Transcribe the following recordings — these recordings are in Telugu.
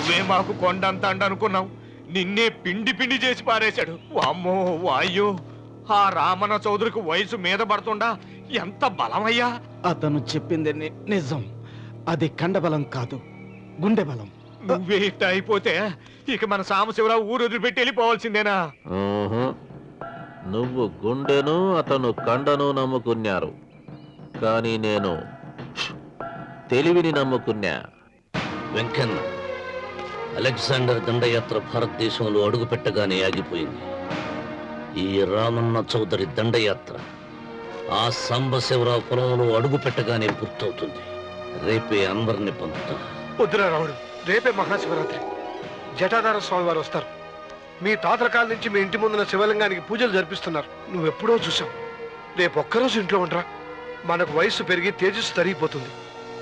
నువ్వే మాకు కొండంత అనుకున్నావు, నిన్నే పిండి పిండి చేసి పారేశాడు. వామ్మో వాయ్యో, ఆ రామన్న చౌదరికి వయసు మీద పడుతుండా ఎంత బలమయ్యా. అతను చెప్పింది నిజం. అది కండబలం కాదు, గుండె బలం. నువ్వే ఇట్ట అయిపోతే ఇక మన సాంబశివరావు ఊరు వదిలిపెట్టి వెళ్ళిపోవాల్సిందేనా? నువ్వు గుండెను అతను కండను నమ్ముకున్నారు, కానీ నేను తెలివిని నమ్ముకున్నా. వెంకన్న, అలెగ్జాండర్ దండయాత్ర భారతదేశంలో అడుగుపెట్టగానే ఆగిపోయింది. ఈ రామన్న చౌదరి దండయాత్ర ఆ సాంబశివరావు పొలంలో అడుగుపెట్టగానే పూర్తవుతుంది. రేపే అన్వర్ని పంపుతా. వద్దురా రావుడు, రేపే మహాశివరాత్రి. జటాధార స్వామి వారు వస్తారు. మీ తాతల కాల నుంచి మీ ఇంటి ముందున్న శివలింగానికి పూజలు జరిపిస్తున్నారు. నువ్వెప్పుడో చూసావు. రేపు ఒక్కరోజు ఇంట్లో ఉండరా. మనకు వయసు పెరిగి తేజస్సు తరిగిపోతుంది.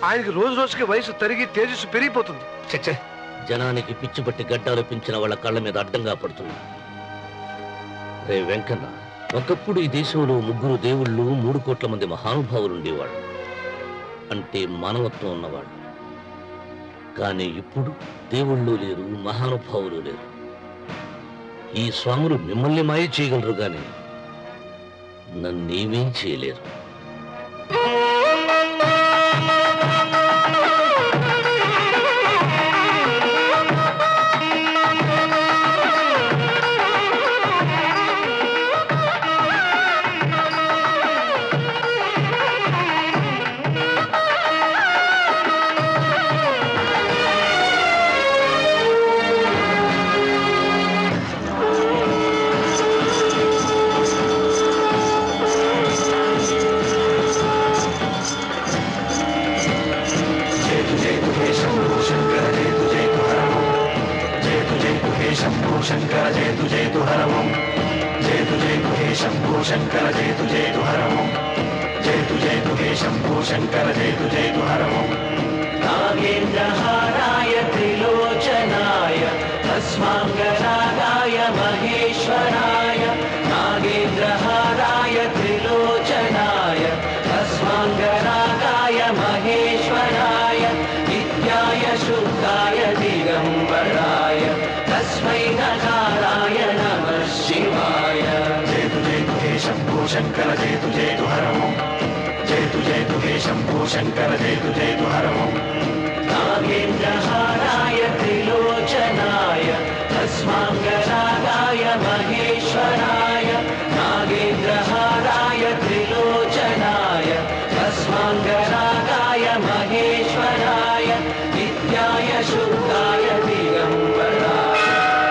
ఆయనకి రోజు రోజుకి వయసు తరిగి తేజస్సు పెరిగిపోతుంది. చచ్చే, జనానికి పిచ్చి పట్టి గడ్డాలు పెంచిన వాళ్ళ కళ్ళ మీద అడ్డంగా పడుతుంది. రే వెంకన్న, ఒకప్పుడు ఈ దేశంలో 3 దేవుళ్ళు 3 కోట్ల మంది మహానుభావులు ఉండేవాళ్ళు, అంటే మానవత్వం ఉన్నవాళ్ళు. కానీ ఇప్పుడు దేవుళ్ళు లేరు, మహానుభావులు లేరు. ఈ స్వాములు మిమ్మల్ని మాయ చేయగలరు, కానీ నన్నేమేం చేయలేరు. शंकर जयतु जयतु हर ओम जयतु जयतु हे शंभो शंकर जयतु जयतु हर ओम जयतु जयतु हे शंभो शंकर जयतु जयतु हर ओम नागेन्द्रहाराय त्रिलोचनाय भस्मांगरागाय महेश्वराय नागेन्द्रहाराय त्रिलोचनाय भस्मांगरागाय महेश्वराय नित्याय शुद्धाय दिगंबराय तस्मै नकाराय नमः शिवाय जयतु जयतु हे शंभो शंकर जयतु जयतु हर ओम जयतु जयतु हे शंभो शंकर जयतु जयतु हर ओम नागेन्द्रहाराय त्रिलोचनाय भस्मांगरागाय महेश्वराय नागेन्द्रहाराय त्रिलोचनाय भस्मांगरागाय महेश्वराय नित्याय शुद्धाय दिगंबराय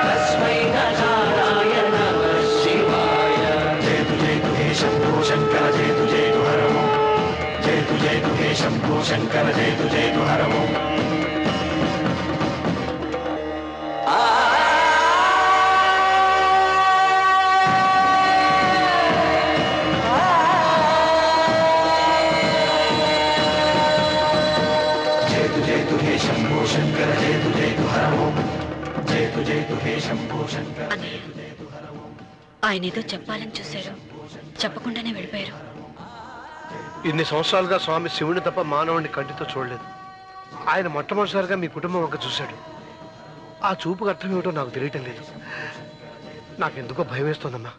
तस्मै नकाराय नमः शिवाय जयतु जयतु हे शंभो शंकर जयतु जयतु हर ओम जयतु जयतु हे शंभो शंकर जयतु जयतु हर ओम जयतु जयतु हे शंभो शंकर जयतु जयतु हर ओम जयतु जयतु हे शंभो शंकर जयतु जयतु हर ओम ఆయన ఏదో చెప్పాలని చూశారు, చెప్పకుండానే వెళ్ళిపోయారు. ఇన్ని సంవత్సరాలుగా స్వామి శివుని తప్ప మానవుడిని కంటితో చూడలేదు. ఆయన మొట్టమొదటిసారిగా మీ కుటుంబం వంక చూశాడు. ఆ చూపుకు అర్థం ఏమిటో నాకు తెలియటం లేదు. నాకెందుకో భయం వేస్తోందమ్మా.